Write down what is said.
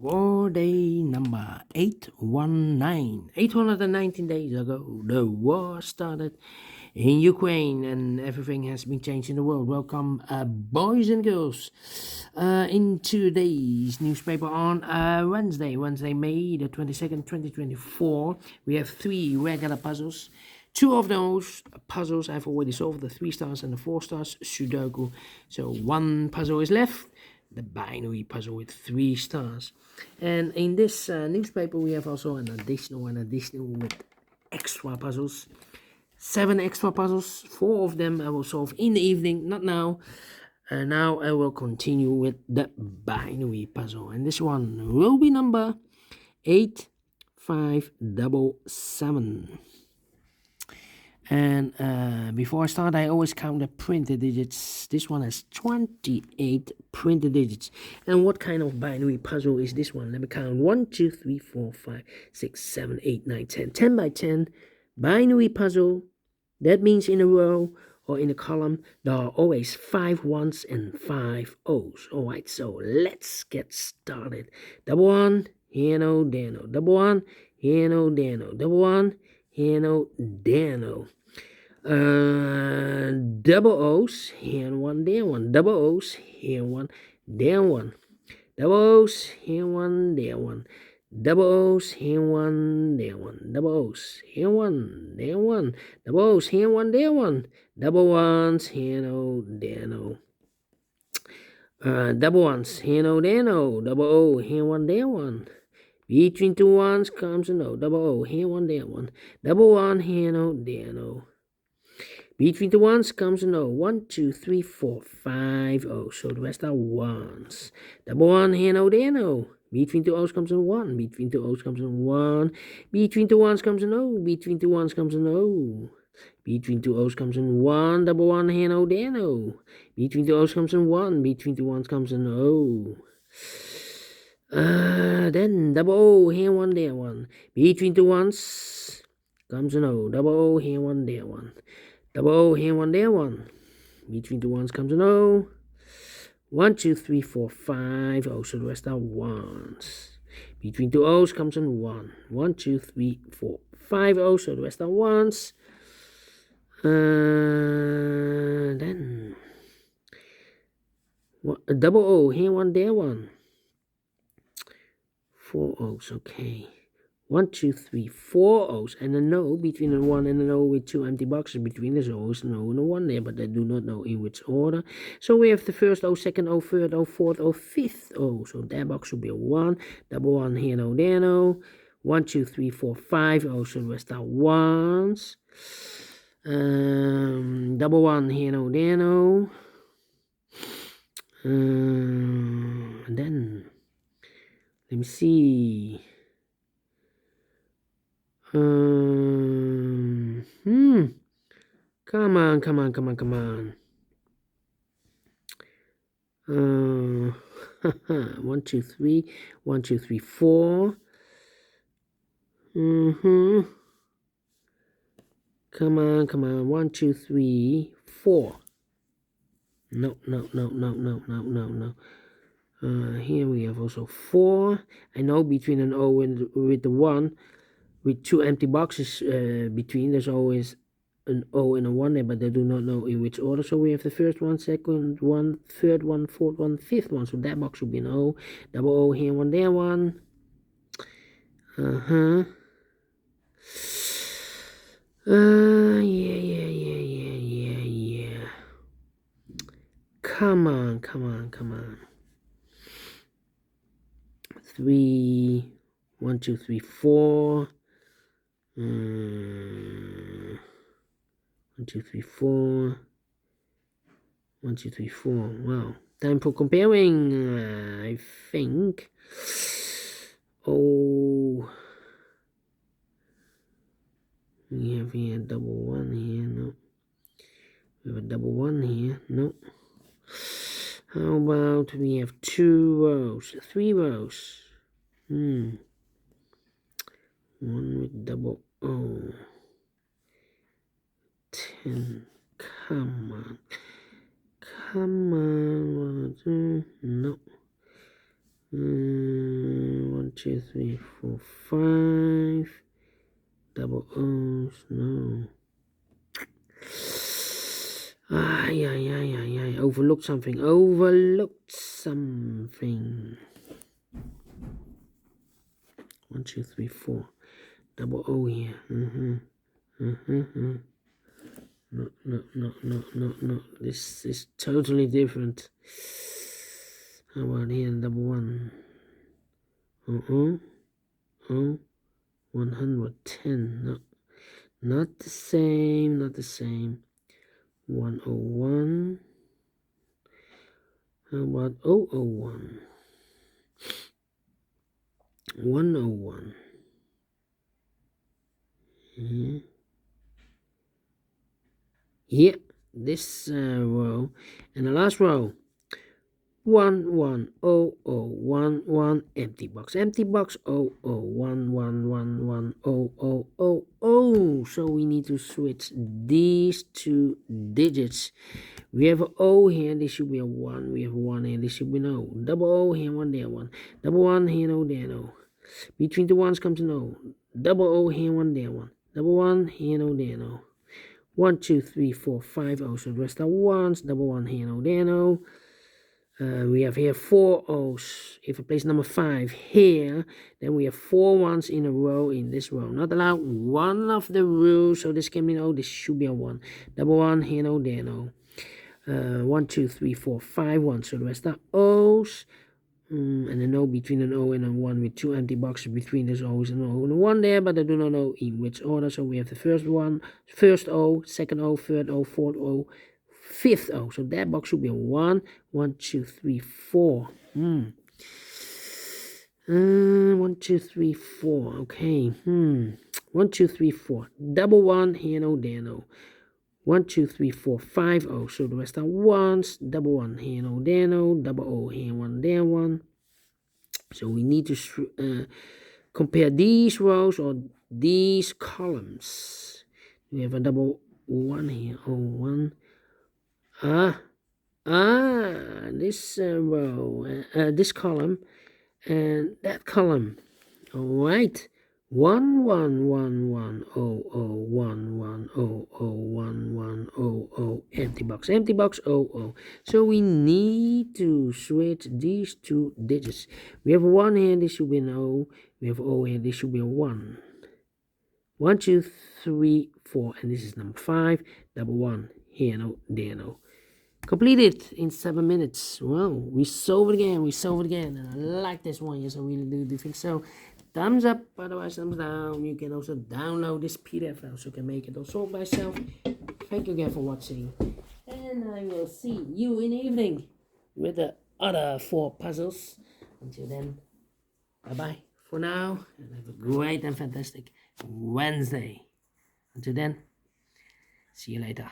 War day number 819. 819 days ago, the war started in Ukraine and everything has been changed in the world. Welcome, boys and girls, in today's newspaper on Wednesday, May the 22nd, 2024. We have 3 regular puzzles. 2 of those puzzles I've already solved, the 3 stars and the 4 stars Sudoku. So 1 puzzle is left, the binary puzzle with 3 stars. And in this newspaper we have also an additional with extra puzzles. 7 extra puzzles. 4 of them I will solve in the evening, not now. Now I will continue with the binary puzzle, and this one will be number 8577. And before I start, I always count the printed digits. This one has 28 printed digits. And what kind of binary puzzle is this one? Let me count. 1, 2, 3, 4, 5, 6, 7, 8, 9, 10. 10 by 10 binary puzzle. That means in a row or in a column, there are always 5 ones and 5 O's. Alright, so let's get started. Double 1, here no, there no. Double 1, here no, there no. Double 1, here no, there no. Double O's, here 1, there 1. Double O's, here 1, there 1. Double O's, here 1, there 1. Double O's, here 1, there 1. Double O's, here 1, there 1. Double O's, here 1, there 1. Double ones, here no, there no. Double ones, here no, there no. Double O, here 1, there 1. Between 2 ones comes a no. Double O, here 1, there 1. Double 1, here no, there no. Between the ones comes a no. 1, 2, 3, 4, 5 O's. So the rest are ones. Double 1, here no, there no. Between 2 O's comes a 1. Between 2 O's comes a 1. Between 2 ones comes a no. Between 2 ones comes a no. Between 2 O's comes in 1. Double 1, here no, there no. Between 2 O's comes in 1. Between 2 ones comes in O. Then double O, here 1, there 1. Between 2 ones comes an O. Double O, here 1, there 1. Double O, here 1, there 1. Between 2 ones comes an O. 1, 2, 3, 4, 5 O. So the rest are ones. Between 2 O's comes an 1. 1, 2, 3, 4, 5 O. So the rest are ones. Then a double O, here 1, there 1. 4 O's, okay. 1, 2, 3, 4 O's, and a no between a 1 and a no with 2 empty boxes between. There's always a no and a 1 there, but I do not know in which order. So we have the first O, second O, third O, fourth O, fifth O. So that box should be a 1. Double 1, here no, there no. 1, 2, 3, 4, 5 O. So the rest are ones. Double 1, here no, there no. And then let me see. Come on. 1, 2, 3. 1, 2, 3, 4. Come on. 1, 2, 3, 4. No. Here we have also 4. I know between an O and with the 1, with 2 empty boxes between, there's always an O and a 1 there, but I do not know in which order. So we have the first one, second one, third one, fourth one, fifth one. So that box should be an O. Double O, here 1, there 1. Yeah. Come on. 3, 1, 2, 3, 4. 1, 2, 3, 4. 1, 2, 3, 4. Wow. Time for comparing, I think. Oh. We have here double 1 here, no. We have a double 1 here, no. How about we have 2 rows, 3 rows? 1 with double O. 10. Come on. 1, 2, no. 2, 3, 4, 5. Double O's, no. Overlooked something. Overlooked something. 1, 2, 3, 4. Double O here. No. This is totally different. How about here? Double 1. 110. No. Not the same. 101. How about 001? 101. Yeah, this row. And the last row. 11001 empty box 001111000. So we need to switch these two digits. We have an O here, this should be a 1. We have a 1 here, this should be no. Double O here, 1 there, 1. Double 1 here, no there, no. Between the ones comes no. Double O here, 1 there, 1. Double 1 here, no there, no. 1, 2, 3, 4, 5 O. So the rest are ones. Double 1 here, no there, no. We have here 4 O's. If I place number 5 here, then we have 4 ones in a row in this row. Not allowed one of the rules. So this can be no, this should be a 1. Double 1 here, no there, no. 1, 2, 3, 4, 5 ones. So the rest are O's. And a no between an O and a 1 with 2 empty boxes between this O's and O and a 1 there, but I do not know in which order. So we have the first O, second O, third O, fourth O, fifth O. So that box should be a 1. 1, 2, 3, 4. 1, 2, 3, 4. Okay. 1, 2, 3, 4. Double 1 here, no there, no. 1, 2, 3, 4, 5 O. So the rest are ones. Double 1 here, no there, no. Double O here, 1 there, 1. So we need to compare these rows or these columns. We have a double 1 here. Oh, 1. This row, this column, and that column. All right. 1, 1, 1, 1, 0, 0, 1, 1, 0, 0, 1, 1, 0, 0, empty box, 0, 0. So we need to switch these two digits. We have a 1 here, this should be an O. We have O here, this should be a 1. 1, 2, 3, 4, and this is number 5. Double 1 here, no, there, no. Completed in 7 minutes. Well, we solved it again, and I like this one. Yes, I really do think so. Thumbs up, otherwise thumbs down. You can also download this PDF file so you can make it all solve by yourself. Thank you again for watching, and I will see you in the evening with the other 4 puzzles. Until then, bye-bye for now, and have a great and fantastic Wednesday. Until then, see you later.